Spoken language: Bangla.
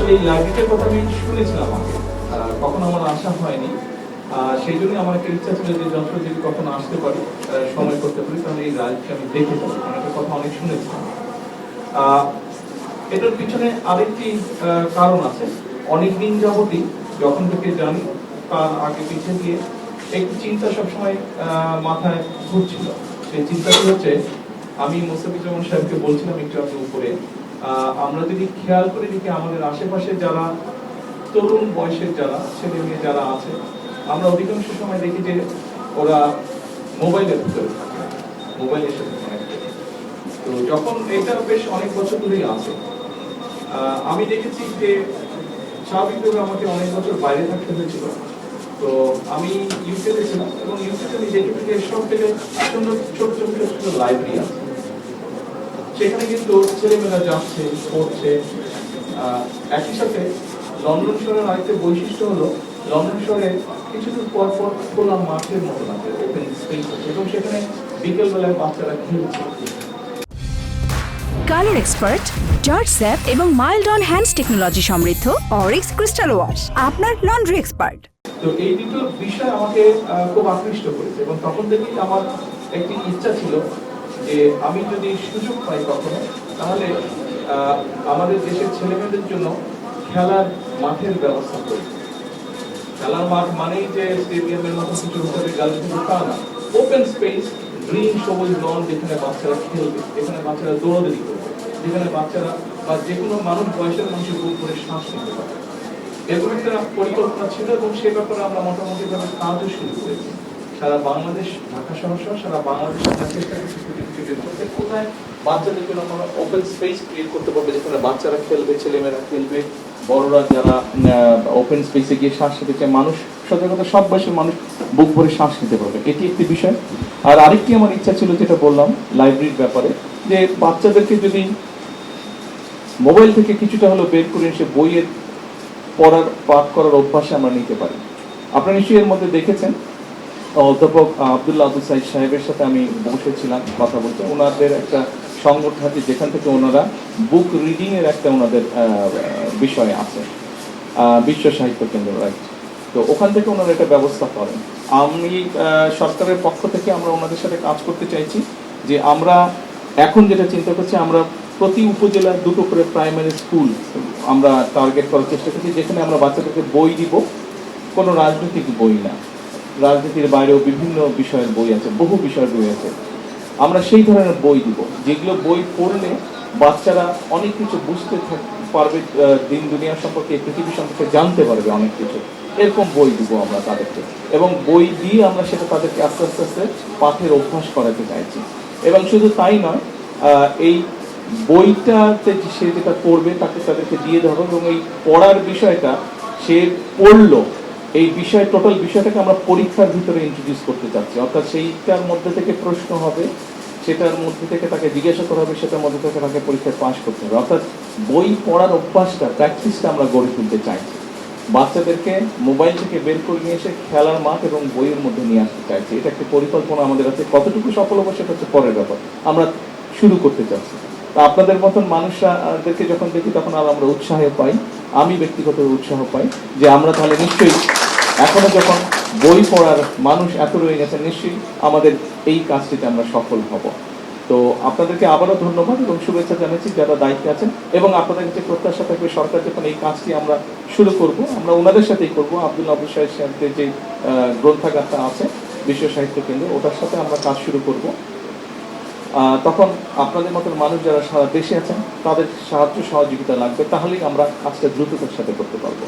আসলে এই লাইব্রেরিটার কথা আমি শুনেছিলাম আগে, কখনো আমার আসা হয়নি। সেই জন্য আমার একটা ইচ্ছা ছিল যে যশোর যদি কখনো আসতে পারি, সময় করতে পারি, তাহলে এই লাইব্রেরিটা আমি দেখে যাবো। একটা কথা অনেক শুনেছিলাম। এটার পিছনে আরেকটি কারণ আছে। অনেকদিন যাবতই যখন থেকে জানি তার আগে পিছিয়ে গিয়ে একটি চিন্তা সবসময় মাথায় ঘুরছিল। সেই চিন্তাটি হচ্ছে, আমি মোস্তাফিজুর সাহেবকে বলছিলাম একটু আগে উপরে, আমরা যদি খেয়াল করে দেখি আমাদের আশেপাশে যারা তরুণ বয়সের যারা ছেলে মেয়ে যারা আছে, আমরা অধিকাংশ সময় দেখি যে ওরা মোবাইলের ভিতরে থাকে, মোবাইলের সাথে কানেক্টেড। তো যখন এটা বেশ অনেক বছর ধরেই আছে, আমি দেখেছি যে স্বাভাবিকভাবে আমাকে অনেক বছর বাইরে থাকতে হয়েছিল। তো আমি ইউকেতে ছিলাম এবং ইউকেতে আমি দেখেছি যে সব থেকে সুন্দর ছোট ছোট ছোট লাইব্রেরি আছে। সেখানে কিন্তু ছেলেমেয়েরা যাচ্ছে, পড়ছে। একই সাথে লন্ডন শহরের আরেকটা বৈশিষ্ট্য হলো, লন্ডন শহরে কিছু দূর পর পর খোলা মাঠের মতন আছে, ওপেন স্পেস আছে, এবং সেখানে বিকেল বেলায় বাচ্চারা খেলছে। কালার এক্সপার্ট, জর্জ স্যাপ এবং মাইল্ড অন হ্যান্ডস টেকনোলজি সমৃদ্ধ অরিক্স ক্রিস্টাল ওয়াশ আপনার লন্ড্রি এক্সপার্ট। তো এই দুটো বিষয় আমাকে খুব আকৃষ্ট করেছে, এবং তখন থেকেই আমার একটি ইচ্ছা ছিল যে আমি যদি সুযোগ পাই কখনো, তাহলে আমাদের দেশের ছেলেমেয়েদের জন্য খেলার মাঠের ব্যবস্থা করি। খেলার মাঠ মানেই যে স্টেডিয়ামের মতো কিছু হতে হবে, গাছ কিন্তু তা না। ওপেন স্পেস, গ্রিন সবুজ লন, যেখানে বাচ্চারা খেলবে, যেখানে বাচ্চারা দৌড়াদৌড়ি করবে, যেখানে বাচ্চারা বা যে কোনো মানুষ বয়সের মানুষের বুক করে শ্বাস নিতে পারে। এরকম একটা পরিকল্পনা ছিল, এবং সে ব্যাপারে আমরা মোটামুটি ভাবে কাজও শুরু করেছি। সারা বাংলাদেশ, ঢাকা শহর সহ সারা বাংলাদেশ আমরা চেষ্টা করছি কোথায় বাচ্চাদের জন্য আমরা ওপেন স্পেস ক্রিয়েট করতে পারবো, যেখানে বাচ্চারা খেলবে, ছেলেমেয়েরা খেলবে, বড়রা যারা ওপেন স্পেসে গিয়ে শ্বাস নিতে চায়, মানুষ সচেতনতা সব বয়সের মানুষ বুক ভরে শ্বাস নিতে পারবে। এটি একটি বিষয়। আর আরেকটি আমার ইচ্ছা ছিল, যেটা বললাম লাইব্রেরির ব্যাপারে, যে বাচ্চাদেরকে যদি মোবাইল থেকে কিছুটা হলো বের করে এসে বইয়ের পড়ার পাঠ করার অভ্যাসে আমরা নিতে পারি। আপনারা নিশ্চয়ই এর মধ্যে দেখেছেন, অধ্যাপক আব্দুল্লাহ আব্দুল সাইদ সাহেবের সাথে আমি বসেছিলাম কথা বলতে। ওনাদের একটা সংগঠন আছে যেখান থেকে ওনারা বুক রিডিং এর একটা ওনাদের বিষয় আছে, বিশ্ব সাহিত্য কেন্দ্র, রাইট। তো ওখান থেকে ওনারা একটা ব্যবস্থা করেন। আমি সরকারের পক্ষ থেকে আমরা ওনাদের সাথে কাজ করতে চাইছি, যে আমরা এখন যেটা চিন্তা করছি, আমরা প্রতি উপজেলায় 2টো করে প্রাইমারি স্কুল আমরা টার্গেট করার চেষ্টা করছি, যেখানে আমরা বাচ্চাদেরকে বই দিব, কোনো রাজনৈতিক বই না, রাজনীতির বাইরেও বিভিন্ন বিষয়ের বই আছে, বহু বিষয়ের বই আছে। আমরা সেই ধরনের বই দিব, যেগুলো বই পড়লে বাচ্চারা অনেক কিছু বুঝতে পারবে, দিন দুনিয়া সম্পর্কে, পৃথিবী সম্পর্কে জানতে পারবে অনেক কিছু। এরকম বই দিব আমরা তাদেরকে, এবং বই দিয়ে আমরা সেটা তাদেরকে আস্তে আস্তে আস্তে পাঠের অভ্যাস করাতে চাইছি। এবং শুধু তাই নয়, এই বইটাতে সে যেটা পড়বে তাকে তাদেরকে দিয়ে দেওয়া হবে, এবং এই পড়ার বিষয়টা সে পড়লো, এই বিষয় টোটাল বিষয়টাকে আমরা পরীক্ষার ভিতরে ইন্ট্রোডিউস করতে চাচ্ছি। অর্থাৎ সেইটার মধ্যে থেকে প্রশ্ন হবে, সেটার মধ্যে থেকে তাকে জিজ্ঞাসা করা হবে, সেটার মধ্যে থেকে তাকে পরীক্ষায় পাশ করতে হবে। অর্থাৎ বই পড়ার অভ্যাসটা, প্র্যাকটিসটা আমরা গড়ে তুলতে চাইছি। বাচ্চাদেরকে মোবাইল থেকে বের করে নিয়ে এসে খেলার মাঠ এবং বইয়ের মধ্যে নিয়ে আসতে চাইছি। এটা একটি পরিকল্পনা আমাদের আছে। কতটুকু সফল হবে সেটা হচ্ছে পরের ব্যাপার, আমরা শুরু করতে চাচ্ছি। তা আপনাদের মতন মানুষদেরকে যখন দেখি, তখন আর আমরা উৎসাহ পাই, আমি ব্যক্তিগত উৎসাহ পাই, যে আমরা তাহলে নিশ্চয়ই এখনো যখন বই পড়ার মানুষ এত রয়ে গেছে, নিশ্চয়ই আমাদের এই কাজটিতে আমরা সফল হব। তো আপনাদেরকে আবারও ধন্যবাদ এবং শুভেচ্ছা জানাচ্ছি যারা দায়িত্বে আছেন, এবং আপনাদের কাছে প্রত্যাশা থাকবে সরকার যখন এই কাজটি আমরা শুরু করব, আমরা ওনাদের সাথেই করব। আব্দুল্লাহ আব্দুল সাহেব সাহেবের যে গ্রন্থাগারটা আছে বিশ্ব সাহিত্য কেন্দ্র, ওটার সাথে আমরা কাজ শুরু করব। তখন আপনাদের মতন মানুষ যারা সারা দেশে আছেন, তাদের সাহায্য সহযোগিতা লাগবে, তাহলেই আমরা কাজটা দ্রুততার সাথে করতে পারবো।